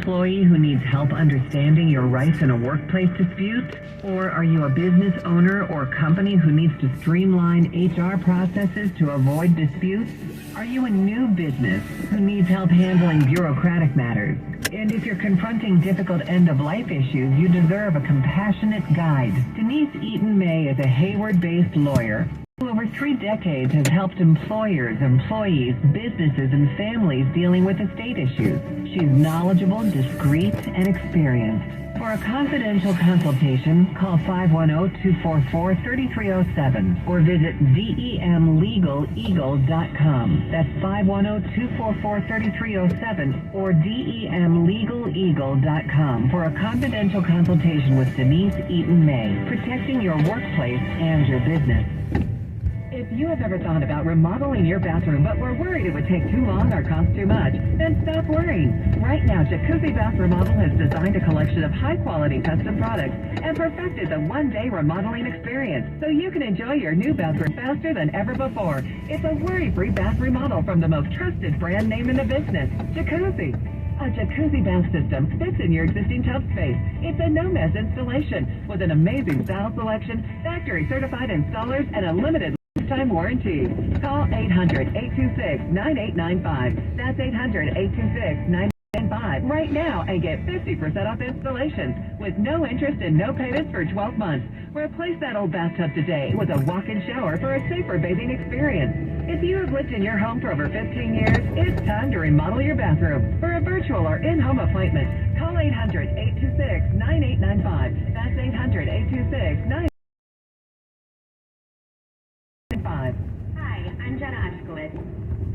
employee who needs help understanding your rights in a workplace dispute? Or are you a business owner or company who needs to streamline HR processes to avoid disputes? Are you a new business who needs help handling bureaucratic matters? And if you're confronting difficult end-of-life issues, you deserve a compassionate guide. Denise Eaton May is a Hayward-based lawyer who over 3 decades has helped employers, employees, businesses, and families dealing with estate issues. She's knowledgeable, discreet, and experienced. For a confidential consultation, call 510-244-3307 or visit demlegaleagle.com. That's 510-244-3307 or demlegaleagle.com for a confidential consultation with Denise Eaton May, protecting your workplace and your business. If you have ever thought about remodeling your bathroom but were worried it would take too long or cost too much, then stop worrying. Right now, Jacuzzi Bath Remodel has designed a collection of high-quality custom products and perfected the one-day remodeling experience so you can enjoy your new bathroom faster than ever before. It's a worry-free bath remodel from the most trusted brand name in the business, Jacuzzi. A jacuzzi bath system fits in your existing tub space. It's a no-mess installation with an amazing style selection, factory-certified installers, and a limited lifetime warranty. Call 800-826-9895. That's 800-826-9895 right now and get 50% off installations with no interest and no payments for 12 months. Replace that old bathtub today with a walk-in shower for a safer bathing experience. If you have lived in your home for over 15 years, it's time to remodel your bathroom. For a virtual or in-home appointment, call 800-826-9895. That's 800-826-9895. Hi, I'm Jenna Ushkowitz.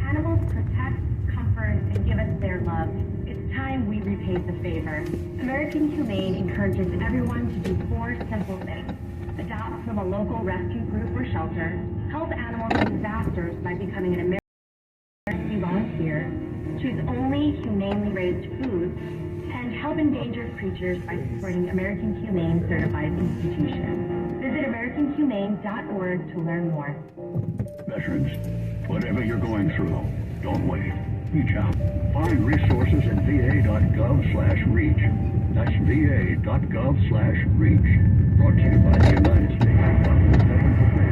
Animals protect, comfort, and give us their love. It's time we repaid the favor. American Humane encourages everyone to do 4 simple things. Adopt from a local rescue group or shelter, help animals in disasters by becoming an American volunteer, choose only humanely raised foods, and help endangered creatures by supporting American Humane certified institutions. Visit AmericanHumane.org to learn more. Veterans, whatever you're going through, don't wait. Reach out. Find resources at va.gov/reach. That's va.gov/reach. Brought to you by the United States Department of Veterans Affairs.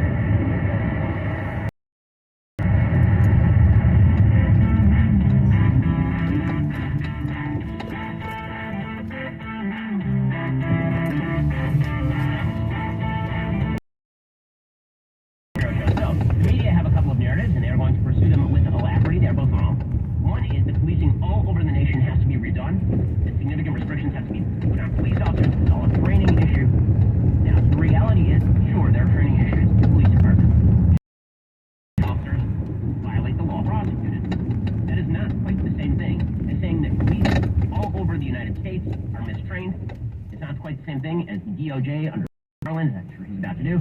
DOJ under Garland, that's what he's about to do,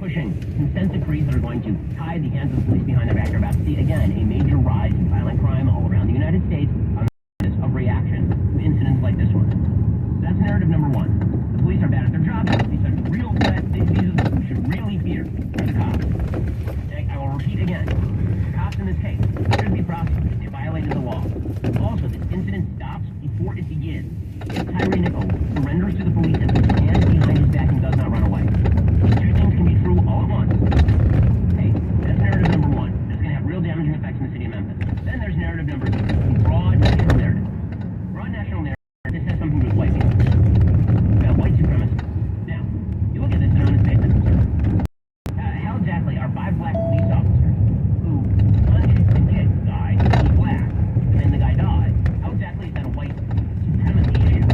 pushing consent decrees that are going to tie the hands of the police behind their back. You're about to see, again, a major rise in violent crime all around the United States on the basis of reaction to incidents like this one. That's narrative number 1. The police are bad at their job. These are the real threats. These are who should really fear the cops. I will repeat again. The cops in this case should be prosecuted. They violated the law. Also, this incident stops before it begins. If Tyree Nichols surrenders to the police and puts his hands behind his back and does not run away. These 2 things can be true all at once. Okay, that's narrative number 1. That's going to have real damaging effects in the city of Memphis. Then there's narrative number 2, the broad national narrative. Broad national narrative, this has something to do with white people. About white supremacy. Now, you look at this and on its face, that's absurd. How exactly are 5 black police officers who punched a kid, guy, who's black, and then the guy died, how exactly is that a white supremacy issue?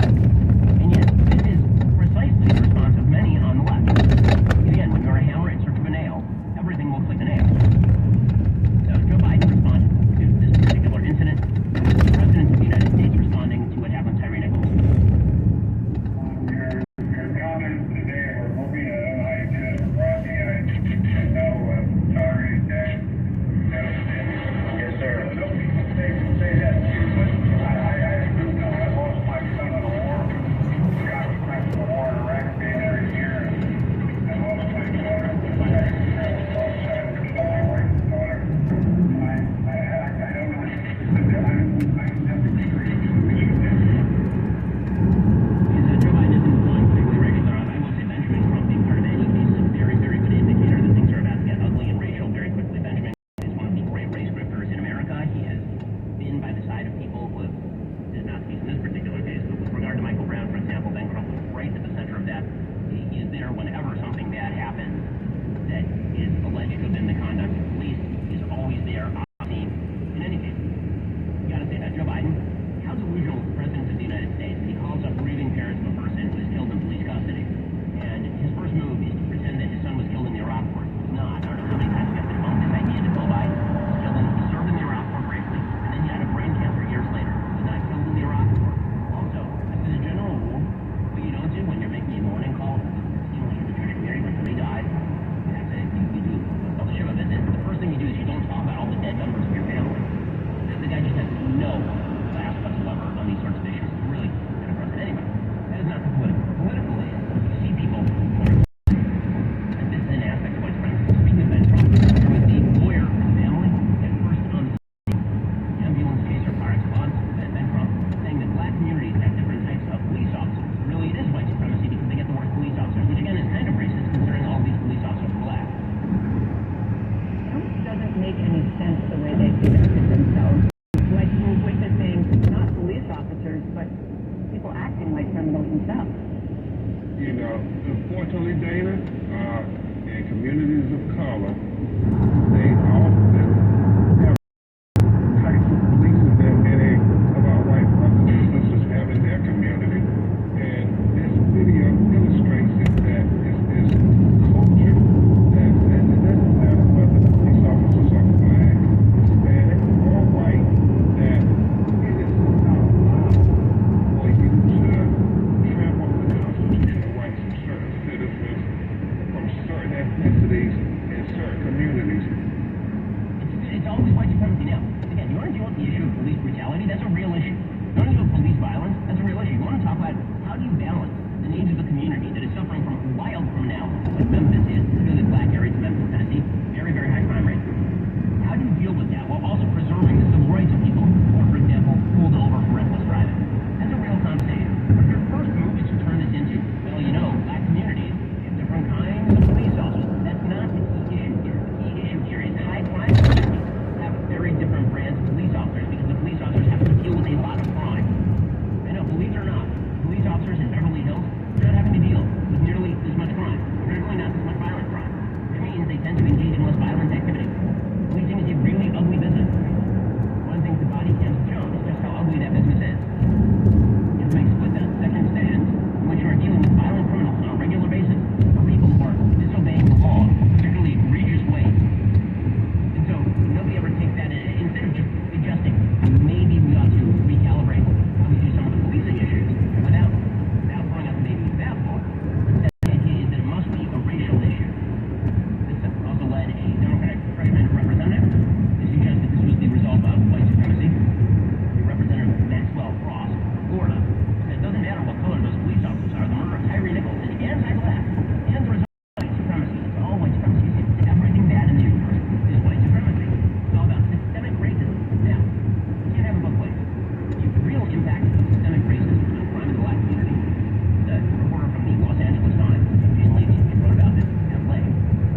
And yet, this is but people acting like criminals themselves. You know, unfortunately, Dana, in communities of color, they often have types of policing that many of our white brothers and sisters have in their community. And this video illustrates it, that it's this culture that says it doesn't matter whether the police officers are black, Hispanic, or white, that it is not allowed for you to trample on the constitutional rights of certain citizens from certain ethnicities in certain communities. It's always white supremacy now. Again, you want to deal with the issue of police brutality? That's a real issue. You want to deal with police violence? That's a real issue. You want to talk about how do you balance the needs of the community that is suffering from wild criminality, like Memphis is, particularly the black areas of Memphis, Tennessee, very, very high crime rates. How do you deal with that while also preserving the civil rights of people who are, for example, pulled over for reckless driving? That's a real conversation. But if your first move is to turn this into, well, you know, black communities have different kinds of police officers. That's not the key issue here. The key issue here is high crime communities have very different brands of police officers because the police officers have to deal with a lot of crime. I know, believe it or not, police officers in Beverly Hills are not having to deal with nearly as much crime, particularly not as much violent crime, which means they tend to engage in less violent activity. Policing is a really ugly business. One thing the body cams have shown is just how ugly that business is. You have to make split-second decisions in which you are dealing with violent criminals on a regular basis, or people who are disobeying the law in particularly egregious ways. And so nobody ever takes that instead of just suggesting maybe we ought to recalibrate how we do some of the policing issues without throwing out the baby with the bathwater. Instead, the idea is that it must be a racial issue. This also led a Democratic freshman representative to suggest that this was the result of white supremacy. The Representative Maxwell Frost, Florida, said it doesn't matter what color those police officers are. The murder of Tyree Nichols is anti-black and the result of white supremacy. It's all white supremacy. Everything bad in the universe is white supremacy. It's all about systemic racism. Now, you can't have it both ways. The real impact of systemic racism on crime in the black community. The reporter from the Los Angeles Times, Jane Levy, she wrote about this in LA.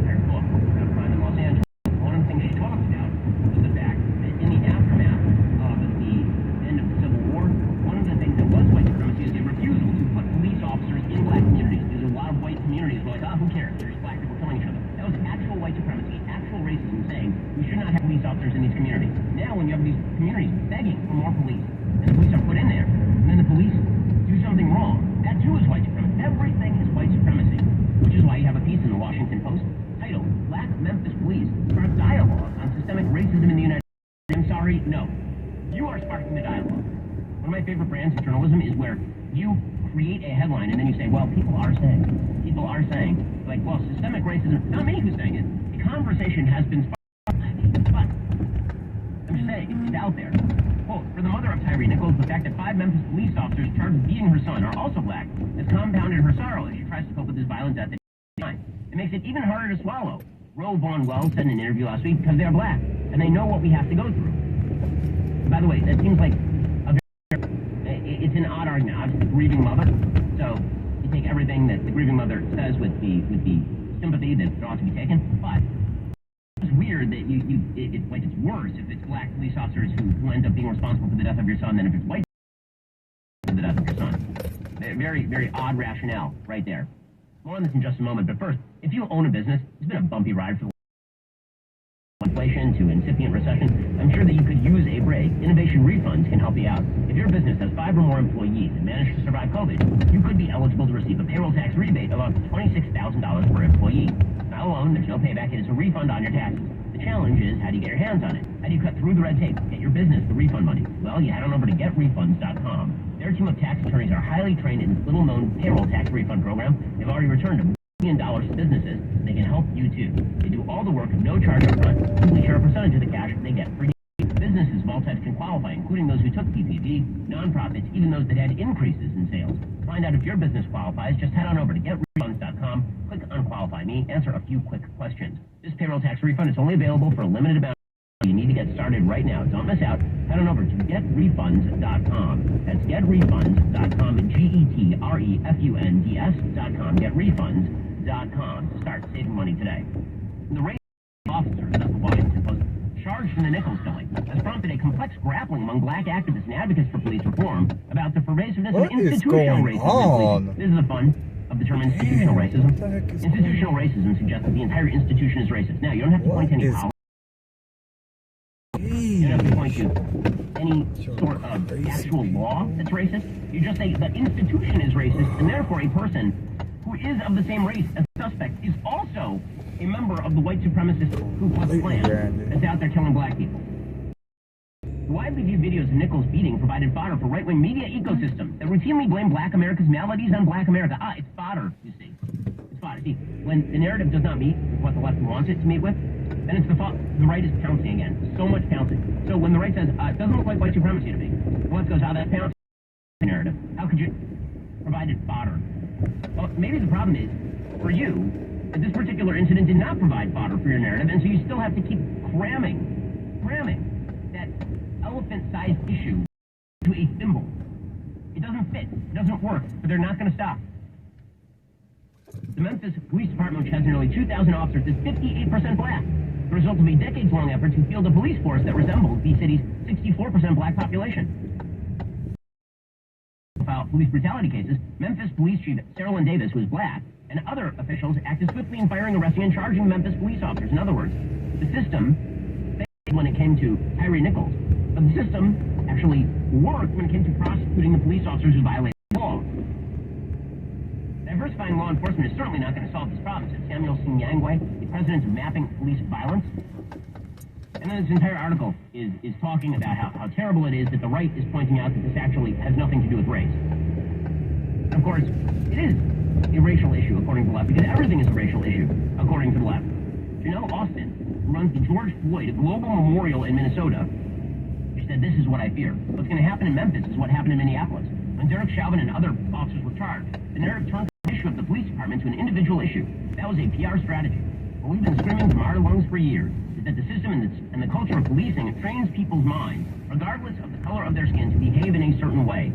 Her book about crime in Los Angeles. One of the things she talked about was the fact that in the aftermath of the end of the Civil War, one of the things that was white supremacy is the refusal to put police officers in black communities. Because a lot of white communities were like, oh, who cares? They're just black people killing each other. That was actual white supremacy, actual racism saying we should not have police officers in these communities. Now when you have these communities begging for more police, and the police are put in there, and then the police do something wrong, that too is white supremacy. Everything is white supremacy, which is why you have a piece in the Washington Post titled, Black Memphis Police Start Dialogue on Systemic Racism in the United States. I'm sorry, no. You are sparking the dialogue. One of my favorite brands of journalism is where you create a headline and then you say, well, people are saying. Like, well, systemic racism, not me who's saying it. The conversation has been sparked. But I'm just saying, it's out there. Quote, for the mother of Tyree Nichols, the fact that 5 Memphis police officers charged with beating her son are also black has compounded her sorrow as she tries to cope with his violence at the time. It makes it even harder to swallow. Roe Vaughn Wells said in an interview last week because they're black, and they know what we have to go through. By the way, that seems like it's an odd argument. Obviously, the grieving mother, so you take everything that the grieving mother says with the sympathy that ought to be taken, but it's weird that it's worse if it's black police officers who end up being responsible for the death of your son than if it's white for the death of your son. Very, very odd rationale right there. More on this in just a moment, but first, if you own a business, it's been a bumpy ride for the inflation to incipient recession. I'm sure that you could use a break. Innovation refunds can help you out. If your business has 5 or more employees and managed to survive COVID, you could be eligible to receive a payroll tax rebate of up to $26,000 per employee. Not alone, there's no payback. It is a refund on your taxes. The challenge is, how do you get your hands on it? How do you cut through the red tape? Get your business the refund money? Well, you head on over to getrefunds.com. Their team of tax attorneys are highly trained in this little-known payroll tax refund program. They've already returned $1 million to businesses. They can help you too. They do all the work, no charge up front. Simply share a percentage of the cash they get for you. Businesses of all types can qualify, including those who took PPP, nonprofits, even those that had increases in sales. Find out if your business qualifies. Just head on over to getrefunds.com, click on Qualify Me, answer a few quick questions. This payroll tax refund is only available for a limited amount. You need to get started right now. Don't miss out. Head on over to getrefunds.com. That's getrefunds.com, GETREFUNDS.com, getrefunds.com to start saving money today. The rate of officers, that's the Washington Post, charged in the Nichols killing, as promised. prompted a complex grappling among black activists and advocates for police reform about the pervasiveness What of is institutional going racism. on? This is the fun of the term institutional racism. What the heck is Institutional racism suggests that the entire institution is racist. Now, you don't have to point to any policy. You don't have to point to any sort of actual law that's racist. You just say the institution is racist, and therefore a person who is of the same race as the suspect is also a member of the white supremacist Ku Klux Klan that's out there killing black people. The widely viewed videos of Nichols' beating provided fodder for right-wing media ecosystems that routinely blame black America's maladies on black America. It's fodder, you see. It's fodder. See, when the narrative does not meet with what the left wants it to meet with, then it's the right is pouncing again. So much pouncing. So when the right says, it doesn't look like white supremacy to me, the left goes, that's pouncing narrative. How could you provide it fodder? Well, maybe the problem is, for you, that this particular incident did not provide fodder for your narrative, and so you still have to keep cramming that elephant-sized issue to a thimble. It doesn't fit. It doesn't work, but they're not going to stop. The Memphis Police Department, which has nearly 2,000 officers, is 58% black, the result of a decades-long effort to field a police force that resembles the city's 64% black population. About police brutality cases, Memphis Police Chief Sarah Davis, who is black, and other officials acted swiftly in firing, arresting, and charging Memphis police officers. In other words, the system failed when it came to Tyree Nichols, but the system actually worked when it came to prosecuting the police officers who violated the law. Diversifying law enforcement is certainly not going to solve this problem, said Samuel Sinyangwe, the president of Mapping Police Violence. And then this entire article is talking about how terrible it is that the right is pointing out that this actually has nothing to do with race. Of course, it is a racial issue, according to the left, because everything is a racial issue, according to the left. Janelle Austin, who runs the George Floyd Global Memorial in Minnesota, she said, "This is what I fear. What's going to happen in Memphis is what happened in Minneapolis. When Derek Chauvin and other officers were charged, the narrative turned the issue of the police department to an individual issue. That was a PR strategy. What we've been screaming from our lungs for years is that the system and the culture of policing trains people's minds, regardless of the color of their skin, to behave in a certain way.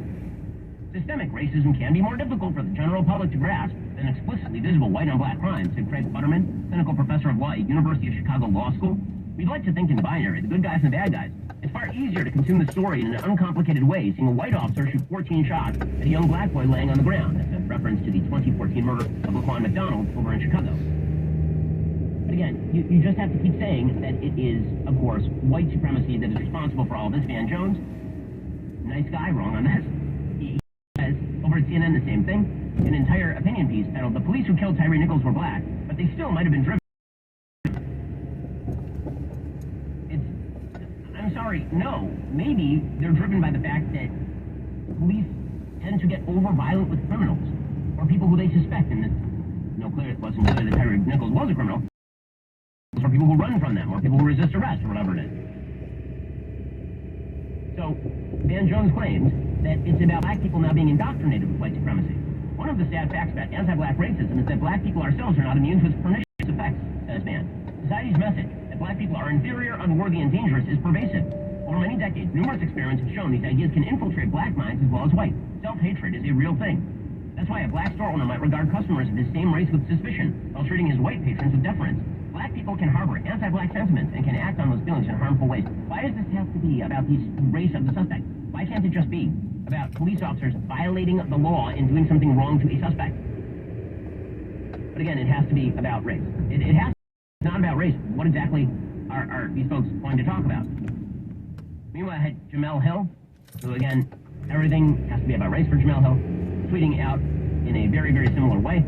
Systemic racism can be more difficult for the general public to grasp than explicitly visible white-on-black crime," said Craig Futterman, clinical professor of law at University of Chicago Law School. "We'd like to think in binary, the good guys and the bad guys. It's far easier to consume the story in an uncomplicated way, seeing a white officer shoot 14 shots at a young black boy laying on the ground." That's a reference to the 2014 murder of Laquan McDonald over in Chicago. But again, you just have to keep saying that it is, of course, white supremacy that is responsible for all this. Van Jones, nice guy, wrong on this. He says over at CNN the same thing. An entire opinion piece titled, "The police who killed Tyree Nichols were black, but they still might have been driven." I'm sorry, no. Maybe they're driven by the fact that police tend to get over-violent with criminals, or people who they suspect, and it wasn't clear that Tyree Nichols was a criminal, or people who run from them, or people who resist arrest, or whatever it is. So, Van Jones claims that it's about black people now being indoctrinated with white supremacy. One of the sad facts about anti-black racism is that black people ourselves are not immune to its pernicious effects, says Van. Society's message that black people are inferior, unworthy, and dangerous is pervasive. Over many decades, numerous experiments have shown these ideas can infiltrate black minds as well as white. Self-hatred is a real thing. That's why a black store owner might regard customers of his same race with suspicion, while treating his white patrons with deference. Black people can harbor anti-black sentiments and can act on those feelings in harmful ways. Why does this have to be about the race of the suspect? Why can't it just be about police officers violating the law and doing something wrong to a suspect? But again, it has to be about race. It has to be not about race. What exactly are these folks going to talk about? Meanwhile, I had Jamel Hill, who again, everything has to be about race for Jamel Hill, tweeting out in a very, very similar way.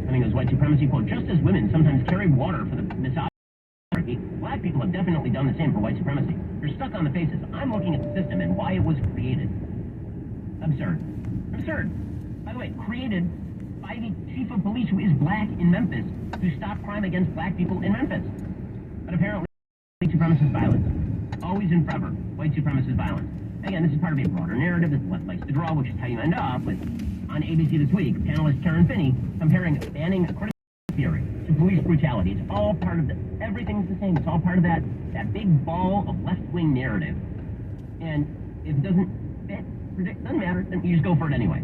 I mean, it was white supremacy, quote, "Just as women sometimes carry water for the misogyny, black people have definitely done the same for white supremacy. You're stuck on the faces. I'm looking at the system and why it was created." Absurd. Absurd. By the way, created by the chief of police who is black in Memphis to stop crime against black people in Memphis. But apparently, white supremacist violence. Always and forever, white supremacist violence. Again, this is part of a broader narrative that the left likes to draw, which is how you end up with, on ABC This Week, panelist Karen Finney comparing banning critical theory to police brutality. It's all part of everything's the same. It's all part of that big ball of left-wing narrative. And if it doesn't fit, doesn't matter, then you just go for it anyway.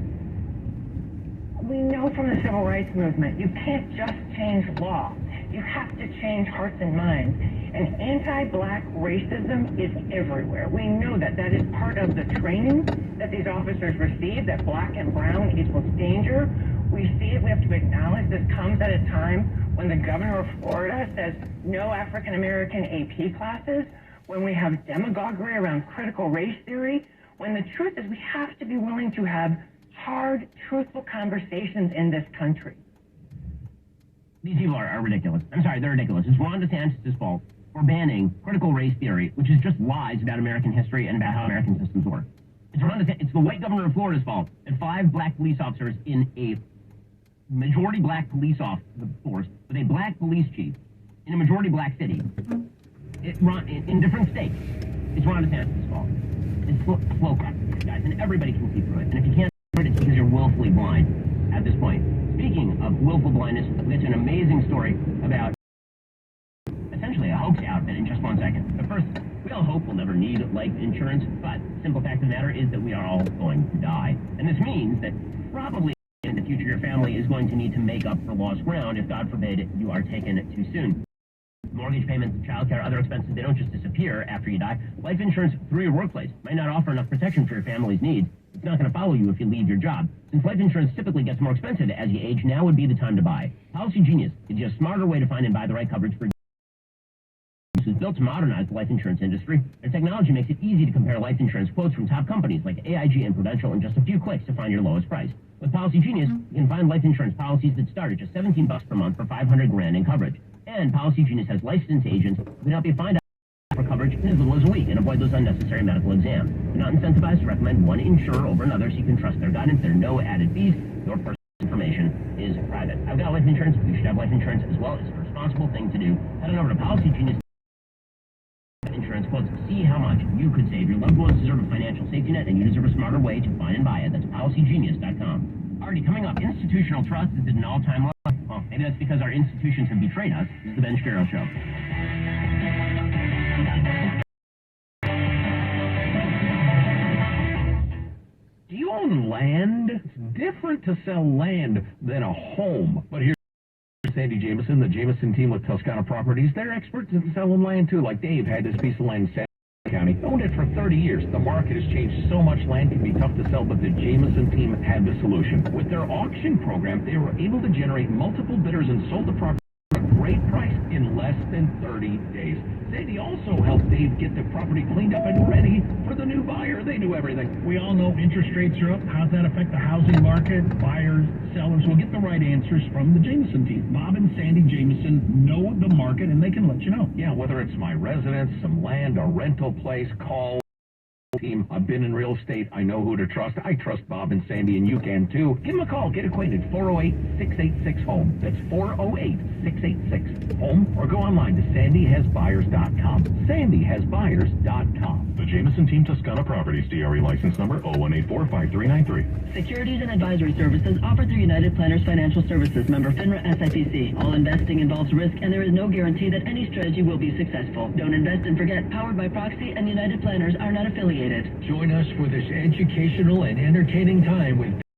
We know from the civil rights movement, you can't just change law. You have to change hearts and minds. And anti-black racism is everywhere. We know that that is part of the training that these officers receive, that black and brown equals danger. We see it. We have to acknowledge this comes at a time when the governor of Florida says no African American AP classes, when we have demagoguery around critical race theory, when the truth is we have to be willing to have hard, truthful conversations in this country. These people are ridiculous. I'm sorry, they're ridiculous. It's Ron DeSantis' fault for banning critical race theory, which is just lies about American history and about how American systems work. It's the white governor of Florida's fault that 5 black police officers in a majority black police force with a black police chief in a majority black city in different states. It's Ron DeSantis' fault. It's flow crap, guys, and everybody can see through it. And if you can't see it, it's because you're willfully blind at this point. Speaking of willful blindness, we'll get to an amazing story about essentially a hoax outfit in just 1 second. But first, we all hope we'll never need life insurance, but the simple fact of the matter is that we are all going to die. And this means that probably in the future your family is going to need to make up for lost ground if, God forbid, you are taken too soon. Mortgage payments, childcare, other expenses, they don't just disappear after you die. Life insurance through your workplace might not offer enough protection for your family's needs. It's not going to follow you if you leave your job. Since life insurance typically gets more expensive as you age, now would be the time to buy. Policy Genius gives you a smarter way to find and buy the right coverage for you. It's built to modernize the life insurance industry. Their technology makes it easy to compare life insurance quotes from top companies like AIG and Prudential in just a few clicks to find your lowest price. With Policy Genius, you can find life insurance policies that start at just $17 per month for $500,000 in coverage. And Policy Genius has licensed agents who can help you find out for coverage in as little as a week and avoid those unnecessary medical exams. You're not incentivized to recommend one insurer over another, so you can trust their guidance. There are no added fees. Your personal information is private. I've got life insurance. You should have life insurance as well. It's a responsible thing to do. Head on over to Policy Genius insurance quotes. See how much you could save. Your loved ones deserve a financial safety net, and you deserve a smarter way to find and buy it. That's PolicyGenius.com. Already coming up, institutional trust is at an all-time low. Well, maybe that's because our institutions have betrayed us. This is the Ben Shapiro Show. Do you own land? It's different to sell land than a home. But here's Sandy Jameson, the Jameson team with Toscana Properties. They're experts in selling land, too. Like Dave had this piece of land in San County. Owned it for 30 years. The market has changed so much, land can be tough to sell, but the Jameson team had the solution. With their auction program, they were able to generate multiple bidders and sold the property at a great price in less than 30 days. Sandy also helped Dave get the property cleaned up and ready for the new buyer. They knew everything. We all know interest rates are up. How does that affect the housing market? Buyers, sellers will get the right answers from the Jameson team. Bob and Sandy Jameson know the market, and they can let you know. Yeah, whether it's my residence, some land, a rental place, call team. I've been in real estate. I know who to trust. I trust Bob and Sandy, and you can too. Give them a call. Get acquainted. 408-686-HOME. That's 408-686-HOME. Or go online to sandyhasbuyers.com. sandyhasbuyers.com. The Jameson Team Toscana Properties, DRE license number 01845393. Securities and advisory services offered through United Planners Financial Services, member FINRA SIPC. All investing involves risk, and there is no guarantee that any strategy will be successful. Don't invest and forget. Powered by Proxy and United Planners are not affiliated. Join us for this educational and entertaining time with